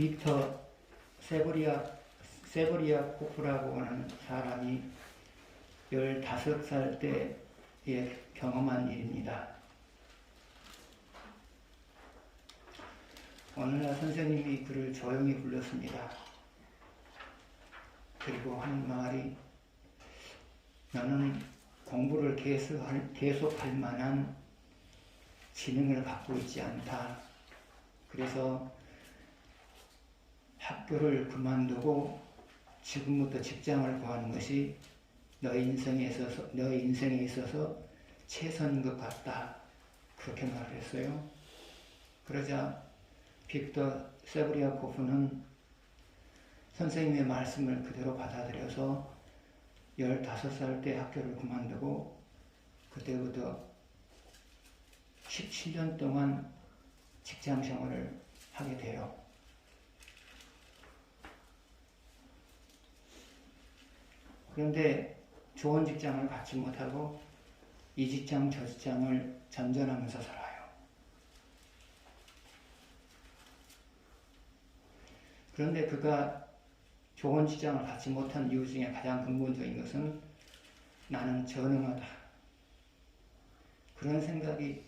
빅터 세브리아코프라고 하는 사람이 15살 때에 경험한 일입니다. 어느 날 선생님이 그를 조용히 불렀습니다. 그리고 한 말이, 너는 공부를 계속할 만한 지능을 갖고 있지 않다. 그래서 학교를 그만두고 지금부터 직장을 구하는 것이 너 인생에 있어서 최선인 것 같다. 그렇게 말을 했어요. 그러자 빅터 세브리아코프는 선생님의 말씀을 그대로 받아들여서 15살 때 학교를 그만두고 그때부터 17년 동안 직장 생활을 하게 돼요. 그런데 좋은 직장을 갖지 못하고 이 직장 저 직장을 전전하면서 살아요. 그런데 그가 좋은 직장을 갖지 못한 이유 중에 가장 근본적인 것은 나는 전능하다. 그런 생각이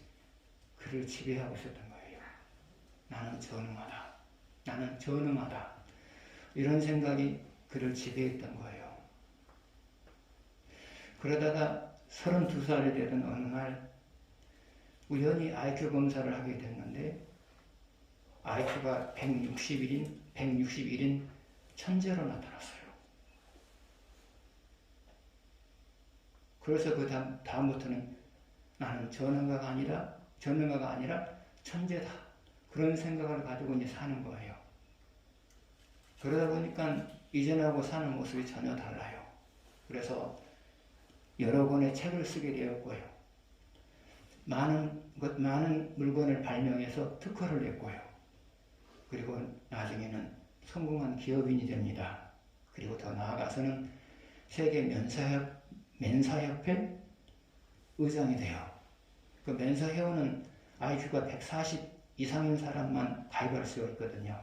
그를 지배하고 있었던 거예요. 나는 전능하다. 나는 전능하다. 이런 생각이 그를 지배했던 거예요. 그러다가 32살이 되던 어느 날 우연히 IQ 검사를 하게 됐는데 IQ가 161인 천재로 나타났어요. 그래서 그 다음부터는 나는 전능가가 아니라 천재다. 그런 생각을 가지고 이제 사는 거예요. 그러다 보니까 이전하고 사는 모습이 전혀 달라요. 그래서 여러 권의 책을 쓰게 되었고요. 많은 물건을 발명해서 특허를 냈고요. 그리고 나중에는 성공한 기업인이 됩니다. 그리고 더 나아가서는 세계 멘사협회 의장이 돼요. 그 멘사회원은 IQ가 140 이상인 사람만 가입할 수가 있거든요.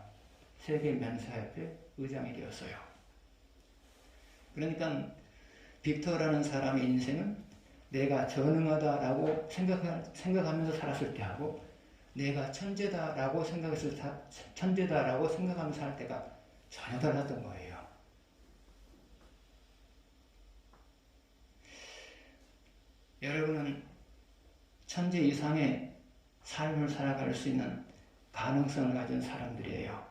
세계 멘사협회 의장이 되었어요. 그러니까 빅터라는 사람의 인생은 내가 전능하다라고 생각하면서 살았을 때하고 내가 천재다라고 생각하면서 살 때가 전혀 달랐던 거예요. 여러분은 천재 이상의 삶을 살아갈 수 있는 가능성을 가진 사람들이에요.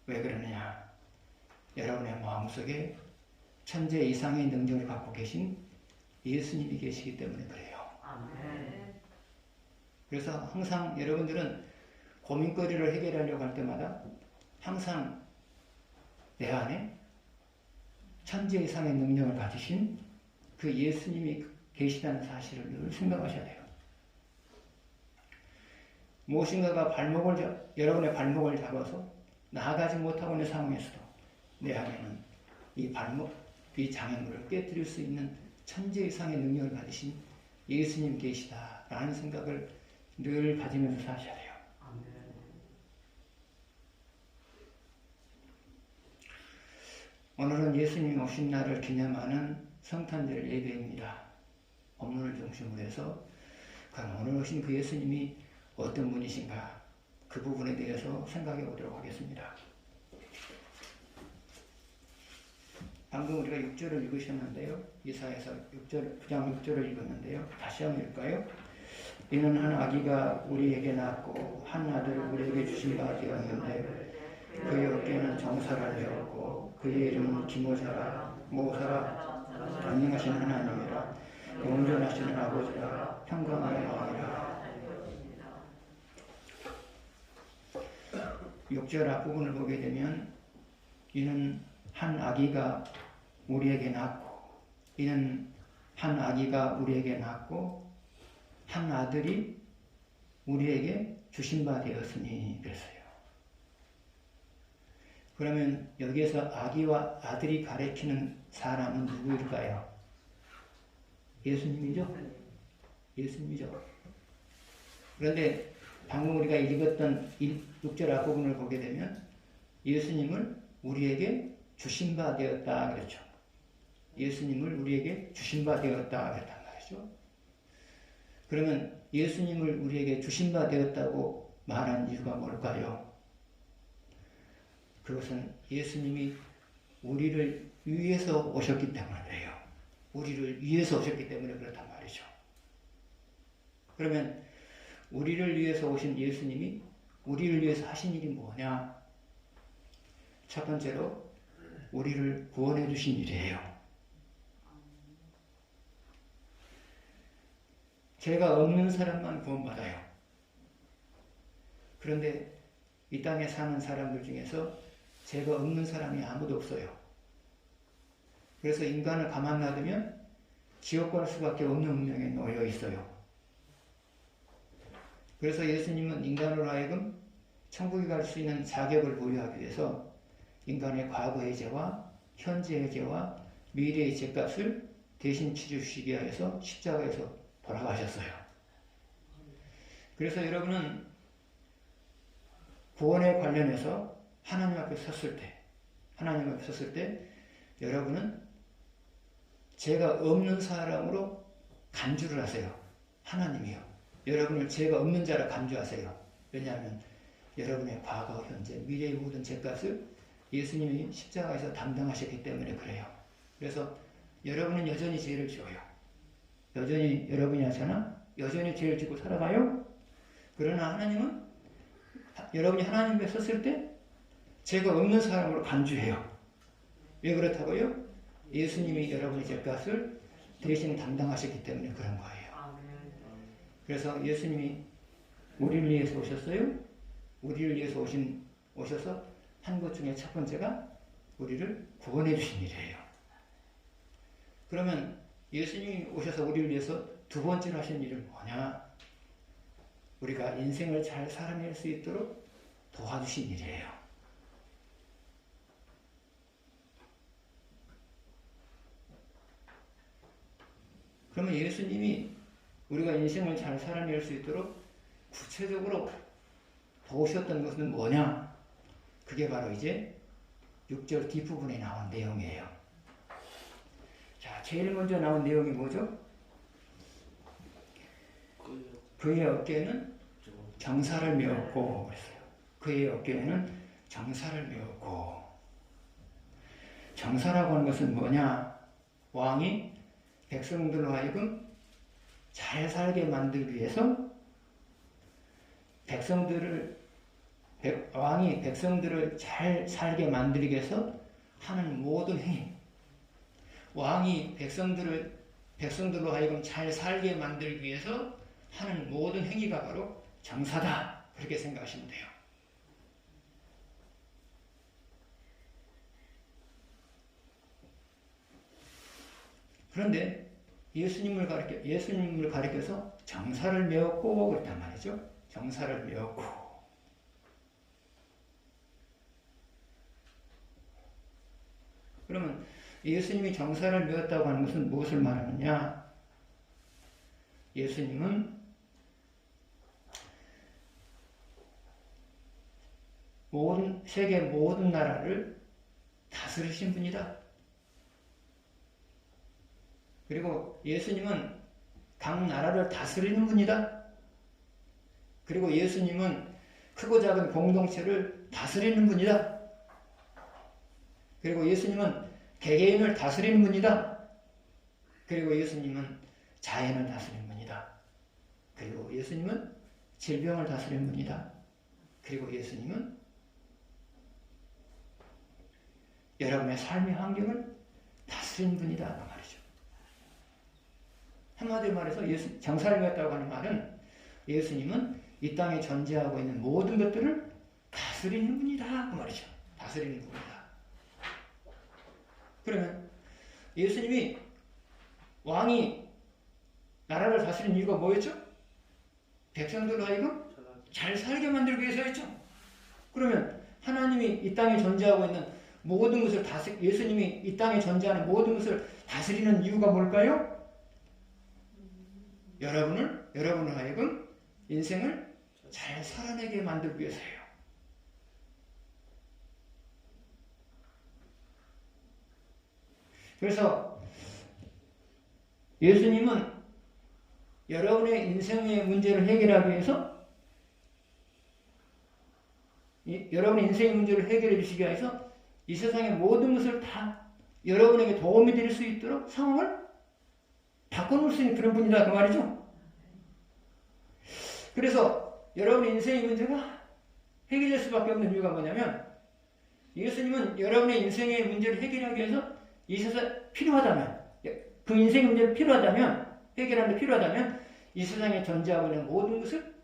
왜 그러느냐? 여러분의 마음속에 천재 이상의 능력을 갖고 계신 예수님이 계시기 때문에 그래요. 아멘. 그래서 항상 여러분들은 고민거리를 해결하려고 할 때마다 항상 내 안에 천재 이상의 능력을 가지신 그 예수님이 계시다는 사실을 늘 생각하셔야 돼요. 무엇인가가 여러분의 발목을 잡아서 나아가지 못하고 있는 상황에서도 내 안에는 이 장애물을 깨뜨릴 수 있는 천재 이상의 능력을 가지신 예수님 계시다라는 생각을 늘 가지면서 사셔야 돼요. 오늘은 예수님 오신 날을 기념하는 성탄절 예배입니다. 본문을 중심으로 해서 그럼 오늘 오신 그 예수님이 어떤 분이신가 그 부분에 대해서 생각해 보도록 하겠습니다. 방금 우리가 6절을 읽으셨는데요. 이사야서 9장 6절을 읽었는데요. 다시 한번 읽을까요? 이는 한 아기가 우리에게 낳았고 한 아들을 우리에게 주신 바 되었는데 그의 어깨는 정사가 되었고 그의 이름은 기모자라 모사라 전능하신 하나님이라 영존하시는 아버지라 평강의 왕이라. 6절 앞부분을 보게 되면 이는 한 아기가 우리에게 낳고 이는 한 아기가 우리에게 낳고 한 아들이 우리에게 주신 바 되었으니 그랬어요. 그러면 여기에서 아기와 아들이 가리키는 사람은 누구일까요? 예수님이죠? 예수님이죠. 그런데 방금 우리가 읽었던 6절 앞부분을 보게 되면 예수님을 우리에게 주신 바 되었다 그랬죠. 예수님을 우리에게 주신 바 되었다 그랬단 말이죠. 그러면 예수님을 우리에게 주신 바 되었다고 말한 이유가 뭘까요? 그것은 예수님이 우리를 위해서 오셨기 때문이에요. 우리를 위해서 오셨기 때문에 그렇단 말이죠. 그러면 우리를 위해서 오신 예수님이 우리를 위해서 하신 일이 뭐냐? 첫 번째로 우리를 구원해 주신 일이에요. 죄가 없는 사람만 구원받아요. 그런데 이 땅에 사는 사람들 중에서 죄가 없는 사람이 아무도 없어요. 그래서 인간을 가만 놔두면 지옥 갈 수밖에 없는 운명에 놓여 있어요. 그래서 예수님은 인간으로 하여금 천국에 갈 수 있는 자격을 부여하기 위해서 인간의 과거의 죄와 현재의 죄와 미래의 죄값을 대신 치르시기 위해서 십자가에서 돌아가셨어요. 그래서 여러분은 구원에 관련해서 하나님 앞에 섰을 때 여러분은 죄가 없는 사람으로 간주를 하세요. 하나님이요. 여러분을 죄가 없는 자라 간주하세요. 왜냐하면 여러분의 과거, 현재, 미래의 모든 죄값을 예수님이 십자가에서 담당하셨기 때문에 그래요. 그래서 여러분은 여전히 죄를 지어요. 여전히 여러분이 하잖아? 여전히 죄를 지고 살아가요? 그러나 하나님은 여러분이 하나님 앞에 섰을 때 죄가 없는 사람으로 간주해요. 왜 그렇다고요? 예수님이 여러분의 죄값을 대신 담당하셨기 때문에 그런 거예요. 그래서 예수님이 우리를 위해서 오셨어요. 우리를 위해서 오셔서 한 것 중에 첫 번째가 우리를 구원해 주신 일이에요. 그러면 예수님이 오셔서 우리를 위해서 두 번째로 하신 일은 뭐냐? 우리가 인생을 잘 살아낼 수 있도록 도와주신 일이에요. 그러면 예수님이 우리가 인생을 잘 살아낼 수 있도록 구체적으로 도우셨던 것은 뭐냐? 그게 바로 이제 6절 뒷부분에 나온 내용이에요. 자, 제일 먼저 나온 내용이 뭐죠? 그의 어깨에는 정사를 메었고 그랬어요. 그의 어깨에는 정사를 메었고. 정사라고 하는 것은 뭐냐? 왕이 백성들로 하여금 잘 살게 만들기 위해서 왕이 백성들을 잘 살게 만들기 위해서 하는 모든 행위. 왕이 백성들로 하여금 잘 살게 만들기 위해서 하는 모든 행위가 바로 정사다. 그렇게 생각하시면 돼요. 그런데 예수님을 가리켜서 정사를 메었고 그랬단 말이죠. 정사를 메었고. 그러면 예수님이 정사를 메었다고 하는 것은 무엇을 말하느냐? 예수님은 세계 모든 나라를 다스리신 분이다. 그리고 예수님은 각 나라를 다스리는 분이다. 그리고 예수님은 크고 작은 공동체를 다스리는 분이다. 그리고 예수님은 개개인을 다스리는 분이다. 그리고 예수님은 자연을 다스리는 분이다. 그리고 예수님은 질병을 다스리는 분이다. 그리고 예수님은 여러분의 삶의 환경을 다스리는 분이다. 그 말이죠. 한마디로 말해서 정사를 메었다고 하는 말은 예수님은 이 땅에 존재하고 있는 모든 것들을 다스리는 분이다. 그 말이죠. 다스리는 분이다. 그러면 예수님이 왕이 나라를 다스리는 이유가 뭐였죠? 백성들로 하여금 잘 살게 만들기 위해서였죠. 그러면 하나님이 이 땅에 존재하고 있는 모든 것을 예수님이 이 땅에 존재하는 모든 것을 다스리는 이유가 뭘까요? 여러분을 하여금 인생을 잘 살아내게 만들기 위해서예요. 그래서 예수님은 여러분의 인생의 문제를 해결하기 위해서 여러분의 인생의 문제를 해결해 주시기 위해서 이 세상의 모든 것을 다 여러분에게 도움이 될 수 있도록 상황을 바꿔놓을 수 있는 그런 분이다 그 말이죠. 그래서 여러분의 인생의 문제가 해결될 수밖에 없는 이유가 뭐냐면 예수님은 여러분의 인생의 문제를 해결하기 위해서 이 세상에 필요하다면 그 인생의 문제를 필요하다면 해결하는 데 필요하다면 이 세상에 존재하고 있는 모든 것을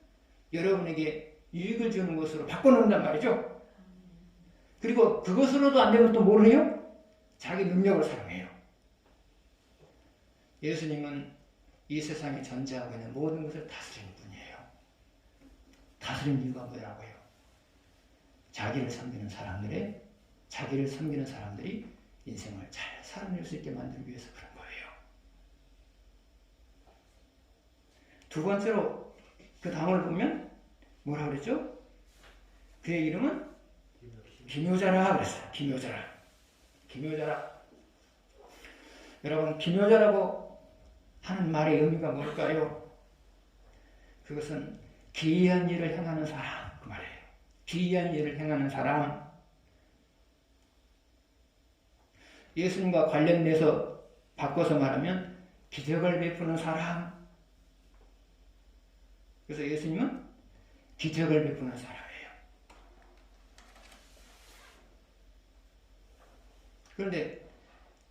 여러분에게 유익을 주는 것으로 바꿔놓는단 말이죠. 그리고 그것으로도 안 되면 또 뭘 해요? 자기 능력을 사용해요. 예수님은 이 세상에 존재하고 있는 모든 것을 다스리는 분이에요. 다스리는 이유가 뭐라고요? 자기를 섬기는 사람들이 인생을 잘 살아낼 수 있게 만들기 위해서 그런 거예요. 두 번째로 그 다음을 보면 뭐라 그랬죠? 그의 이름은 기묘자라 그랬어요. 기묘자라. 여러분, 기묘자라고 하는 말의 의미가 뭘까요? 그것은 기이한 일을 행하는 사람 그 말이에요. 기이한 일을 행하는 사람. 예수님과 관련돼서 바꿔서 말하면 기적을 베푸는 사람. 그래서 예수님은 기적을 베푸는 사람이에요. 그런데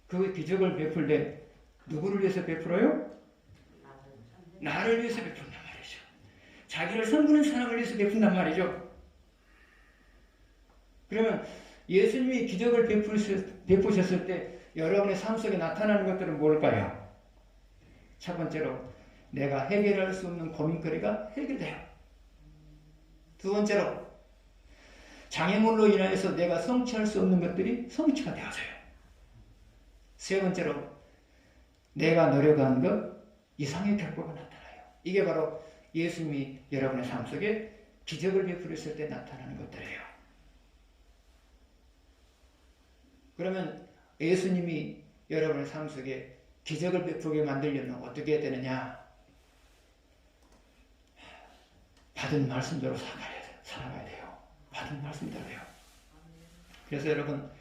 그 기적을 베풀 때 누구를 위해서 베풀어요? 나를 위해서 베푼단 말이죠. 자기를 섬기는 사람을 위해서 베푼단 말이죠. 그러면 예수님이 기적을 베푸셨을 때 여러분의 삶 속에 나타나는 것들은 뭘까요? 첫 번째로 내가 해결할 수 없는 고민거리가 해결돼요. 두 번째로 장애물로 인하여서 내가 성취할 수 없는 것들이 성취가 되어져요. 세 번째로 내가 노력한 것 이상의 결과가 나타나요. 이게 바로 예수님이 여러분의 삶 속에 기적을 베풀었을 때 나타나는 것들이에요. 그러면 예수님이 여러분의 삶 속에 기적을 베풀게 만들려면 어떻게 해야 되느냐? 받은 말씀대로 살아가야 돼요. 받은 말씀대로요. 그래서 여러분,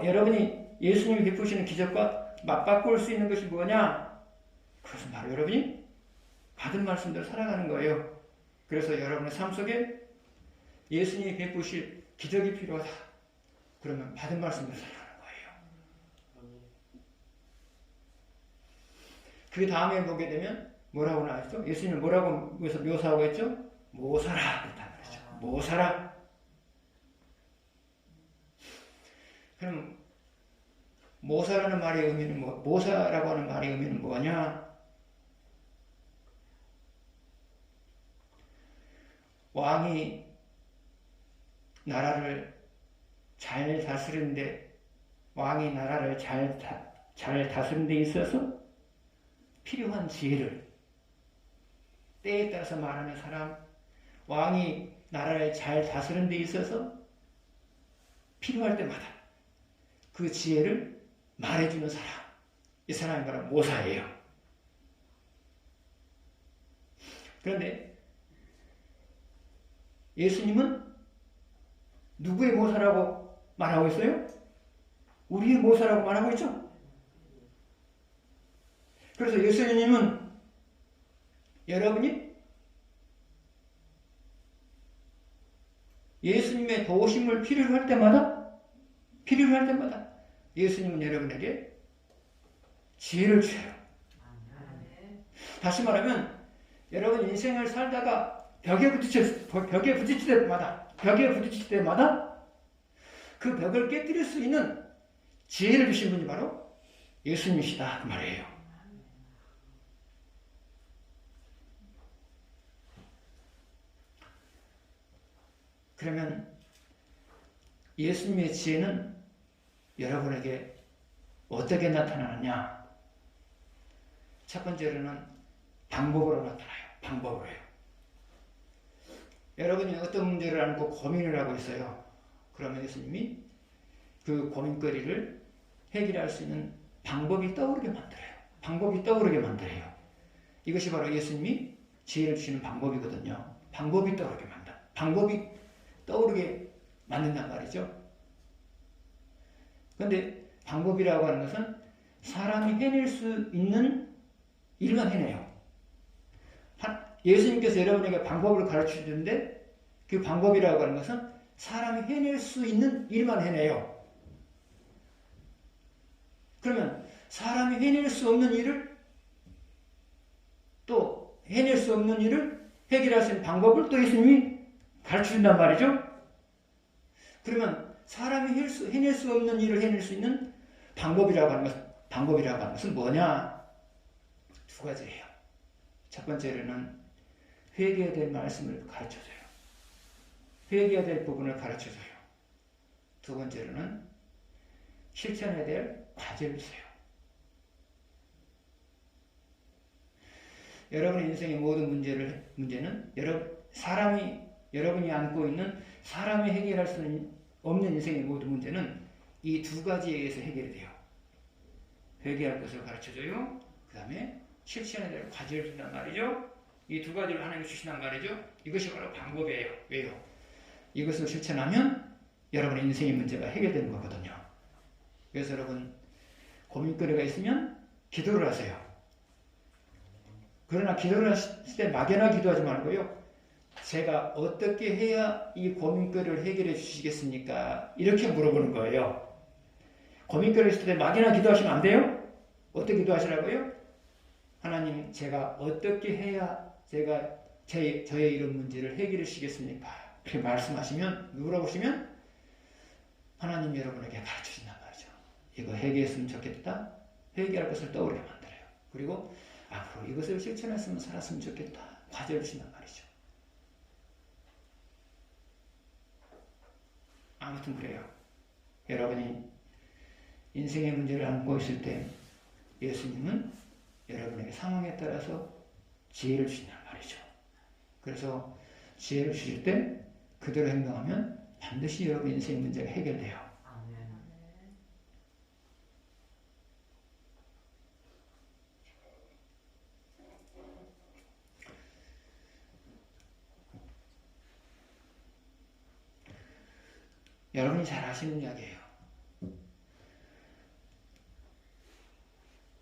여러분이 예수님이 베푸시는 기적과 맞바꿀 수 있는 것이 뭐냐? 그것은 바로 여러분이 받은 말씀대로 살아가는 거예요. 그래서 여러분의 삶 속에 예수님이 베푸실 기적이 필요하다. 그러면 받은 말씀대로 살아가는 거예요. 그 다음에 보게 되면 뭐라고 나왔죠? 예수님은 뭐라고 묘사하고 했죠? 모사라 그랬단 말이죠. 모사라. 그럼 모사라는 말의 의미는 모사라고 하는 말의 의미는 뭐냐? 왕이 나라를 잘 다스리는데 잘 다스리는 데 있어서 필요한 지혜를 때에 따라서 말하는 사람, 왕이 나라를 잘 다스리는 데 있어서 필요할 때마다 그 지혜를 말해주는 사람, 이 사람이 바로 모사예요. 그런데 예수님은 누구의 모사라고 말하고 있어요? 우리의 모사라고 말하고 있죠? 그래서 예수님은 여러분이 예수님의 도우심을 필요로 할 때마다 예수님은 여러분에게 지혜를 주셔요. 다시 말하면 여러분 인생을 살다가 벽에 부딪힐 때마다 그 벽을 깨뜨릴 수 있는 지혜를 주신 분이 바로 예수님이시다 그 말이에요. 그러면 예수님의 지혜는 여러분에게 어떻게 나타나느냐? 첫 번째로는 방법으로 나타나요. 방법으로요. 여러분이 어떤 문제를 안고 고민을 하고 있어요. 그러면 예수님이 그 고민거리를 해결할 수 있는 방법이 떠오르게 만들어요. 방법이 떠오르게 만들어요. 이것이 바로 예수님이 지혜를 주시는 방법이거든요. 방법이 떠오르게 만든다. 방법이 떠오르게 만든단 말이죠. 그런데 방법이라고 하는 것은 사람이 해낼 수 있는 일만 해내요. 예수님께서 여러분에게 방법을 가르치는데 그 방법이라고 하는 것은 사람이 해낼 수 있는 일만 해내요. 그러면 사람이 해낼 수 없는 일을 또 해낼 수 없는 일을 해결할 수 있는 방법을 또 예수님이 가르쳐준단 말이죠. 그러면 사람이 해낼 수 없는 일을 해낼 수 있는 방법이라고 하는 것은 뭐냐? 두 가지예요. 첫 번째로는 회개해야 될 말씀을 가르쳐줘요. 회개해야 될 부분을 가르쳐줘요. 두 번째로는 실천해야 될 과제를 줘요. 여러분의 인생의 모든 문제는 여러분이 안고 있는 사람이 해결할 수 없는 인생의 모든 문제는 이 두 가지에 의해서 해결이 돼요. 회개할 것을 가르쳐줘요. 그 다음에 실천해야 될 과제를 준단 말이죠. 이 두 가지를 하나님이 주신단 말이죠. 이것이 바로 방법이에요. 왜요? 이것을 실천하면 여러분의 인생의 문제가 해결되는 거거든요. 그래서 여러분 고민거리가 있으면 기도를 하세요. 그러나 기도를 하실 때 막연하게 기도하지 말고요. 제가 어떻게 해야 이 고민거리를 해결해 주시겠습니까? 이렇게 물어보는 거예요. 고민거리를 있을 때 막연하게 기도하시면 안 돼요? 어떻게 기도하시라고요? 하나님, 제가 어떻게 해야 저의 이런 문제를 해결해 주시겠습니까? 그렇게 말씀하시면, 물어보시면 하나님 여러분에게 가르쳐 주신단 말이죠. 이거 회개했으면 좋겠다. 회개할 것을 떠오르게 만들어요. 그리고 앞으로 이것을 실천했으면 살았으면 좋겠다. 과제를 주신단 말이죠. 아무튼 그래요. 여러분이 인생의 문제를 안고 있을 때 예수님은 여러분에게 상황에 따라서 지혜를 주신단 말이죠. 그래서 지혜를 주실 때 그대로 행동하면 반드시 여러분 인생의 문제가 해결돼요. 여러분이 잘 아시는 이야기예요.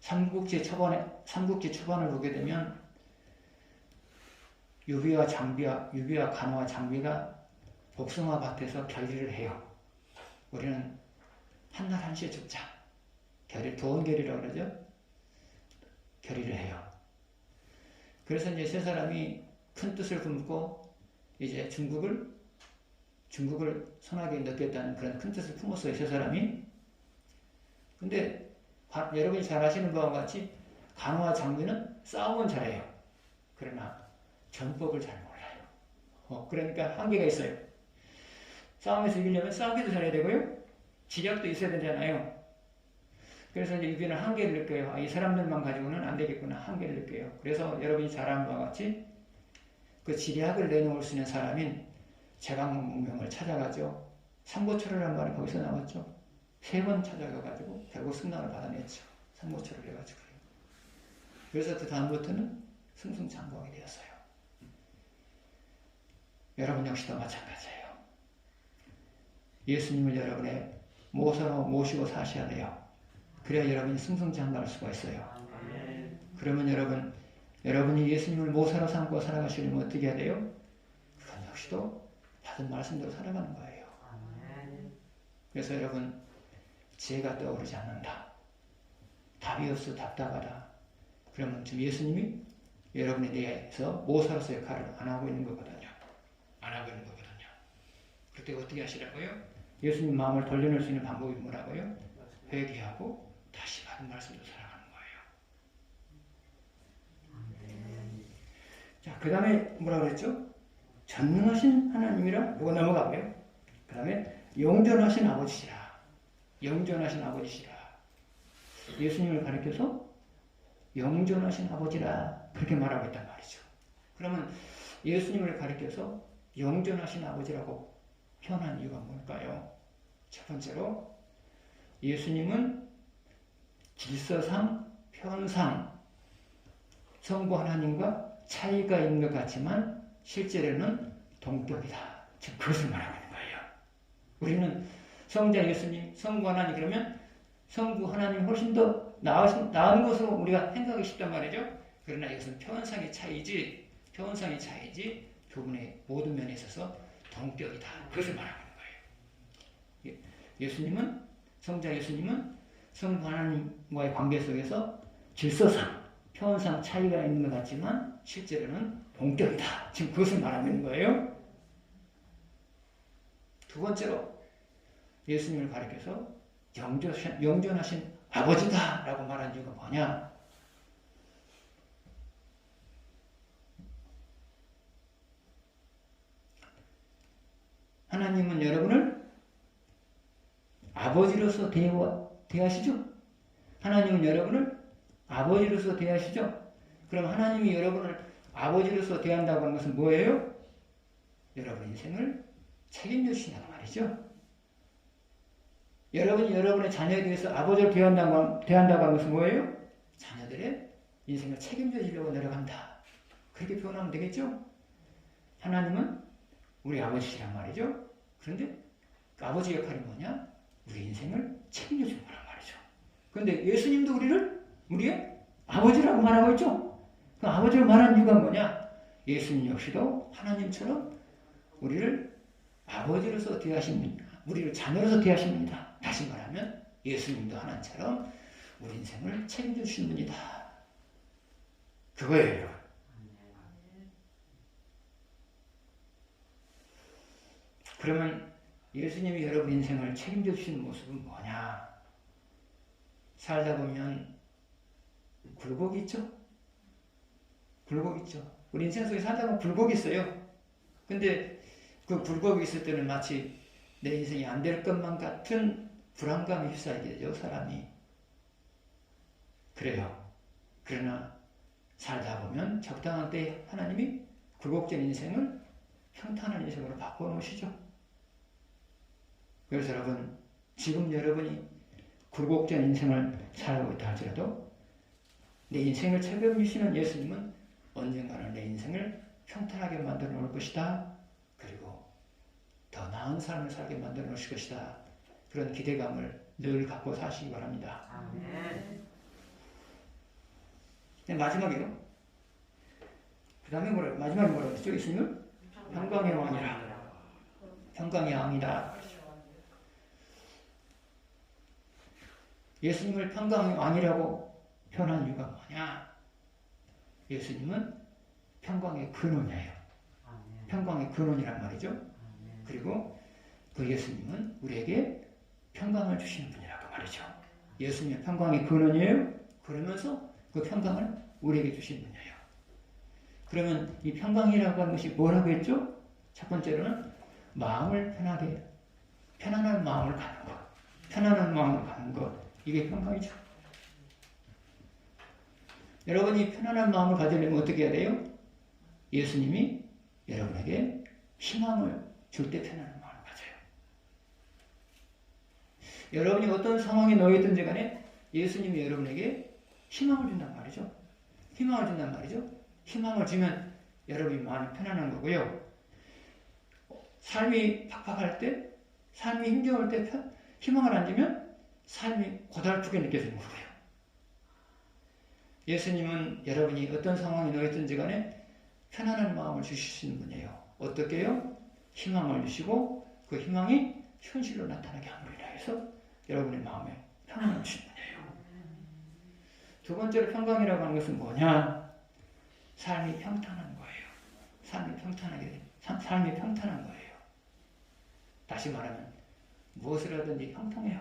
삼국지 초반을 보게 되면 유비와 간호와 장비가 복숭아 밭에서 결의를 해요. 우리는 한날 한시에 죽자. 도원결의라고 그러죠. 결의를 해요. 그래서 이제 세 사람이 큰 뜻을 품고 이제 중국을 선하게 넣겠다는 그런 큰 뜻을 품었어요. 세 사람이. 근데 여러분이 잘 아시는 바와 같이 간호와 장비는 싸움은 잘해요. 그러나 전법을 잘 몰라요. 그러니까 한계가 있어요. 싸움에서 이기려면 싸우기도 잘해야 되고요. 지략도 있어야 되잖아요. 그래서 이제 유비는 한계를 느껴요. 이 사람들만 가지고는 안 되겠구나. 한계를 느껴요. 그래서 여러분이 잘 아는 바와 같이 그 지략을 내놓을 수 있는 사람인 제강몽명을 찾아가죠. 삼고초려란 말이 거기서 나왔죠. 3번 찾아가가지고 결국 승낙을 받아냈죠. 삼고초를 해가지고. 그래서 그 다음부터는 승승장구하게 되었어요. 여러분 역시도 마찬가지예요. 예수님을 여러분의 모서로 모시고 사셔야 돼요. 그래야 여러분이 승승장구할 수가 있어요. 그러면 여러분이 예수님을 모서로 삼고 살아가시려면 어떻게 해야 돼요? 그건 역시도 받은 말씀대로 살아가는 거예요. 그래서 여러분, 지혜가 떠오르지 않는다. 답이 없어 답답하다. 그러면 지금 예수님이 여러분에 대해서 모사로서 역할을 안 하고 있는 거거든요. 안 하고 있는 거거든요. 그때 어떻게 하시라고요? 예수님 마음을 돌려놓을 수 있는 방법이 뭐라고요? 회개하고 다시 받은 말씀대로 살아가는 거예요. 자, 그 다음에 뭐라 그랬죠? 전능하신 하나님이라 이거 넘어가고요. 그 다음에 영존하신 아버지시라. 영존하신 아버지시라. 예수님을 가리켜서 영존하신 아버지라 그렇게 말하고 있단 말이죠. 그러면 예수님을 가리켜서 영존하신 아버지라고 표현한 이유가 뭘까요? 첫 번째로 예수님은 질서상, 표현상 성부 하나님과 차이가 있는 것 같지만 실제로는 동격이다. 즉 그것을 말하고 있는 거예요. 우리는 성자 예수님, 성부 하나님 그러면 성부 하나님 훨씬 더 나은 것으로 우리가 생각하기 쉽단 말이죠. 그러나 이것은 표현상의 차이지 두 분의 모든 면에 있어서 동격이다. 그것을 말하고 있는 거예요. 예수님은 성자 예수님은 성부 하나님과의 관계 속에서 질서상, 표현상 차이가 있는 것 같지만 실제로는 동격이다. 지금 그것을 말하고 있는 거예요. 두 번째로 예수님을 가리켜서 영존하신 아버지다 라고 말한 이유가 뭐냐? 하나님은 여러분을 아버지로서 대하시죠? 하나님은 여러분을 아버지로서 대하시죠? 그럼 하나님이 여러분을 아버지로서 대한다고 하는 것은 뭐예요? 여러분 인생을 책임져 주신다는 말이죠. 여러분이 여러분의 자녀에 대해서 아버지로 대한다고 하는 것은 뭐예요? 자녀들의 인생을 책임져 주려고 노력한다. 그렇게 표현하면 되겠죠? 하나님은 우리 아버지란 말이죠. 그런데 그 아버지 역할이 뭐냐? 우리 인생을 책임져 주는 거란 말이죠. 그런데 예수님도 우리의 아버지라고 말하고 있죠. 그 아버지를 말하는 이유가 뭐냐? 예수님 역시도 하나님처럼 우리를 아버지로서 대하십니다. 우리를 자녀로서 대하십니다. 다시 말하면 예수님도 하나님처럼 우리 인생을 책임져 주시는 분이다. 그거예요, 여러분. 그러면 예수님이 여러분 인생을 책임져 주시는 모습은 뭐냐? 살다 보면 굴곡이 있죠? 굴곡이 있죠. 우리 인생 속에 살다 보면 굴곡이 있어요. 근데 그 굴곡이 있을 때는 마치 내 인생이 안 될 것만 같은 불안감이 휩싸이게 되죠, 사람이. 그래요. 그러나 살다 보면 적당한 때에 하나님이 굴곡된 인생을 평탄한 인생으로 바꿔놓으시죠. 그래서 여러분, 지금 여러분이 굴곡된 인생을 살고 있다 할지라도 내 인생을 책임지시는 예수님은 언젠가는 내 인생을 평탄하게 만들어 놓을 것이다. 그리고 더 나은 삶을 살게 만들어 놓으실 것이다. 그런 기대감을 늘 갖고 사시기 바랍니다. 아멘. 마지막으로 그 다음에 마지막에 뭐라고 했죠? 예수님은 평강의 왕이라. 평강의 왕이다. 예수님을 평강의 왕이라고 표현한 이유가 뭐냐? 예수님은 평강의 근원이에요. 평강의 근원이란 말이죠. 그리고 그 예수님은 우리에게 평강을 주시는 분이라고 말이죠. 예수님의 평강의 근원이에요. 그러면서 그 평강을 우리에게 주시는 분이에요. 그러면 이 평강이라고 하는 것이 뭐라고 했죠? 첫 번째로는 마음을 편안한 마음을 갖는 것. 편안한 마음을 갖는 것. 이게 평강이죠. 여러분이 편안한 마음을 가지려면 어떻게 해야 돼요? 예수님이 여러분에게 희망을 줄 때 편안한 마음을 가져요. 여러분이 어떤 상황에 놓여있든지 간에 예수님이 여러분에게 희망을 준단 말이죠. 희망을 준단 말이죠. 희망을 주면 여러분이 마음이 편안한 거고요. 삶이 팍팍할 때, 삶이 힘겨울 때 희망을 안 주면 삶이 고달프게 느껴지는 거고요. 예수님은 여러분이 어떤 상황에 놓였든지 간에 편안한 마음을 주시는 분이에요. 어떻게 해요? 희망을 주시고 그 희망이 현실로 나타나게 함으로 인해서 여러분의 마음에 평안을 주시는 분이에요. 두 번째로 평강이라고 하는 것은 뭐냐? 삶이 평탄한 거예요. 삶이 평탄한 거예요. 다시 말하면 무엇을 하든지 형통해요.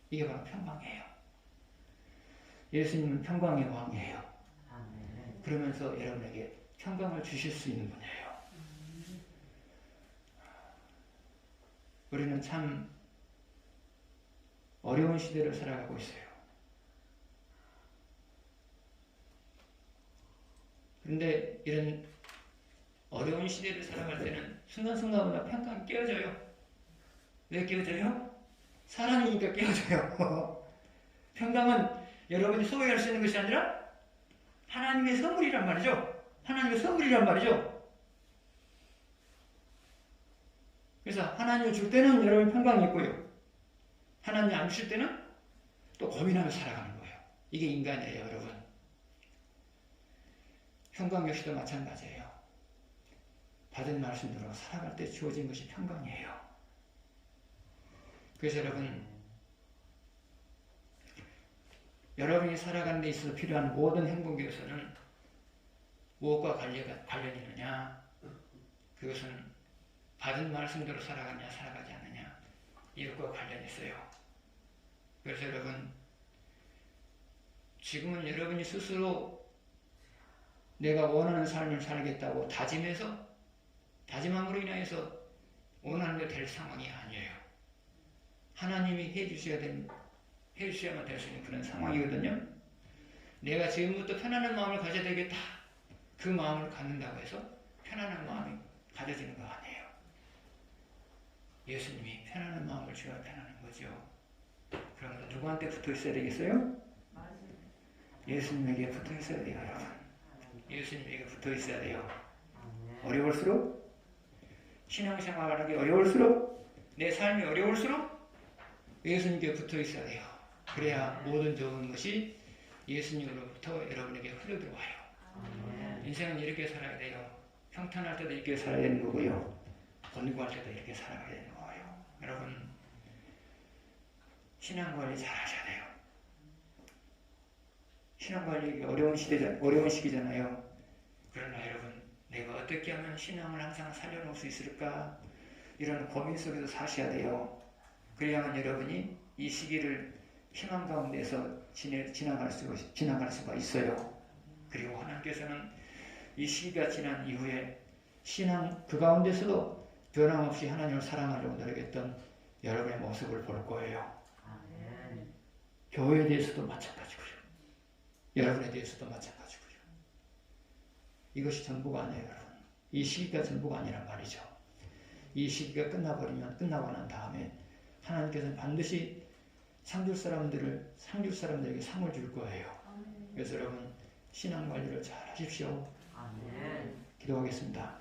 이게 바로 평강이에요. 예수님은 평강의 왕이에요. 그러면서 여러분에게 평강을 주실 수 있는 분이에요. 우리는 참 어려운 시대를 살아가고 있어요. 그런데 이런 어려운 시대를 살아갈 때는 순간순간마다 평강이 깨어져요. 왜 깨어져요? 사랑이니까 깨어져요. 평강은 여러분이 소유할 수 있는 것이 아니라 하나님의 선물이란 말이죠. 하나님의 선물이란 말이죠. 그래서 하나님이 줄 때는 여러분 평강이 있고요. 하나님이 안 주실 때는 또 고민하며 살아가는 거예요. 이게 인간이에요, 여러분. 평강 역시도 마찬가지예요. 받은 말씀대로 살아갈 때 주어진 것이 평강이에요. 그래서 여러분이 살아가는 데 있어서 필요한 모든 행복에서는 무엇과 관련이 있느냐? 그것은 받은 말씀대로 살아가느냐 살아가지 않느냐 이것과 관련이 있어요. 그래서 여러분 지금은 여러분이 스스로 내가 원하는 삶을 살겠다고 다짐함으로 인하여서 원하는 게 될 상황이 아니에요. 하나님이 해주셔야만 될 수 있는 그런 상황이거든요. 내가 지금부터 편안한 마음을 가져야 되겠다. 그 마음을 갖는다고 해서 편안한 마음이 가져지는 거 아니에요. 예수님이 편안한 마음을 주어야 편안한 거죠. 그러면 누구한테 붙어 있어야 되겠어요? 예수님에게 붙어 있어야 돼요, 여러분. 예수님에게 붙어 있어야 돼요. 어려울수록 신앙생활하기 어려울수록 내 삶이 어려울수록 예수님께 붙어 있어야 돼요. 그래야 모든 좋은 것이 예수님으로부터 여러분에게 흘러들어와요. 인생은 이렇게 살아야 돼요. 평탄할 때도 이렇게 살아야 되는 거고요. 권고할 때도 이렇게 살아야 되는 거예요. 여러분 신앙관리 잘 하셔야 돼요. 신앙관리 어려운 시기잖아요. 그러나 여러분 내가 어떻게 하면 신앙을 항상 살려놓을 수 있을까? 이런 고민 속에서 사셔야 돼요. 그래야만 여러분이 이 시기를 희망 가운데서 지나갈 수가 있어요. 그리고 하나님께서는 이 시기가 지난 이후에 신앙 그 가운데서도 변함없이 하나님을 사랑하려고 노력했던 여러분의 모습을 볼 거예요. 교회에 대해서도 마찬가지고요. 여러분에 대해서도 마찬가지고요. 이것이 전부가 아니에요, 여러분. 이 시기가 전부가 아니란 말이죠. 이 시기가 끝나고 난 다음에 하나님께서는 반드시 상줄 사람들에게 상을 줄 거예요. 그래서 여러분 신앙 관리를 잘 하십시오. 기도하겠습니다.